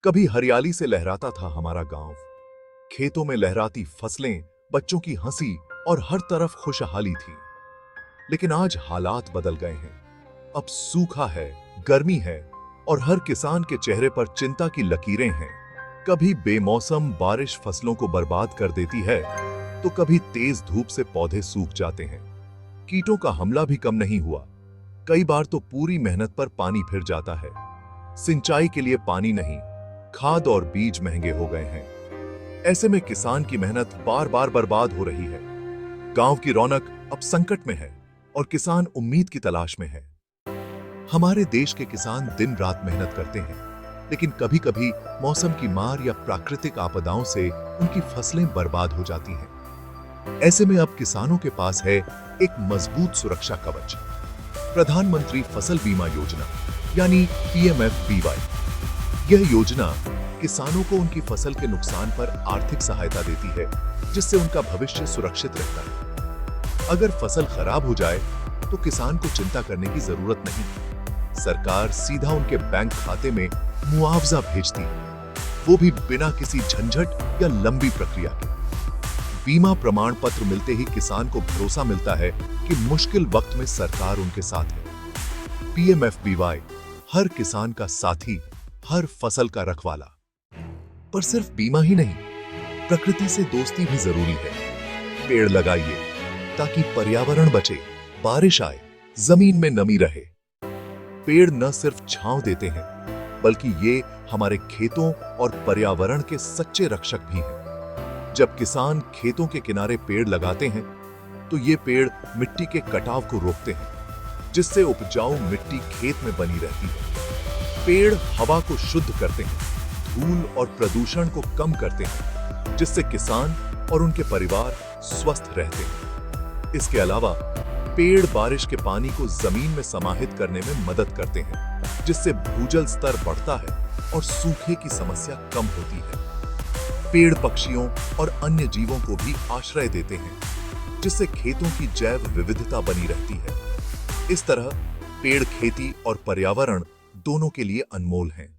कभी हरियाली से लहराता था हमारा गांव। खेतों में लहराती फसलें, बच्चों की हंसी और हर तरफ खुशहाली थी। लेकिन आज हालात बदल गए हैं। अब सूखा है, गर्मी है और हर किसान के चेहरे पर चिंता की लकीरें हैं। कभी बेमौसम बारिश फसलों को बर्बाद कर देती है, तो कभी तेज धूप से पौधे सूख जाते हैं। कीटों का हमला भी कम नहीं हुआ। कई बार तो पूरी मेहनत पर पानी फिर जाता है। सिंचाई के लिए पानी नहीं, खाद और बीज महंगे हो गए हैं। ऐसे में किसान की मेहनत बार बार बर्बाद हो रही है। गांव की रौनक अब संकट में है और किसान उम्मीद की तलाश में है। हमारे देश के किसान दिन रात मेहनत करते हैं, लेकिन कभी कभी मौसम की मार या प्राकृतिक आपदाओं से उनकी फसलें बर्बाद हो जाती हैं। ऐसे में अब किसानों के पास है एक मजबूत सुरक्षा कवच, प्रधानमंत्री फसल बीमा योजना यानी PMFBY। यह योजना किसानों को उनकी फसल के नुकसान पर आर्थिक सहायता देती है, जिससे उनका भविष्य सुरक्षित रहता है। अगर फसल खराब हो जाए तो किसान को चिंता करने की जरूरत नहीं। सरकार सीधा उनके बैंक खाते में मुआवजा भेजती है, वो भी बिना किसी झंझट या लंबी प्रक्रिया के। बीमा प्रमाण पत्र मिलते ही किसान को भरोसा मिलता है कि मुश्किल वक्त में सरकार उनके साथ है। PMFBY हर किसान का साथी, हर फसल का रखवाला। पर सिर्फ बीमा ही नहीं, प्रकृति से दोस्ती भी जरूरी है। पेड़ लगाइए ताकि पर्यावरण बचे, बारिश आए, जमीन में नमी रहे। पेड़ न सिर्फ छांव देते हैं, बल्कि ये हमारे खेतों और पर्यावरण के सच्चे रक्षक भी हैं। जब किसान खेतों के किनारे पेड़ लगाते हैं, तो ये पेड़ मिट्टी के कटाव को रोकते हैं, जिससे उपजाऊ मिट्टी खेत में बनी रहती है। पेड़ हवा को शुद्ध करते हैं, धूल और प्रदूषण को कम करते हैं, जिससे किसान और उनके परिवार स्वस्थ रहते हैं। इसके अलावा पेड़ बारिश के पानी को जमीन में समाहित करने में मदद करते हैं, जिससे भूजल स्तर बढ़ता है और सूखे की समस्या कम होती है। पेड़ पक्षियों और अन्य जीवों को भी आश्रय देते हैं, जिससे खेतों की जैव विविधता बनी रहती है। इस तरह पेड़ खेती और पर्यावरण दोनों के लिए अनमोल हैं।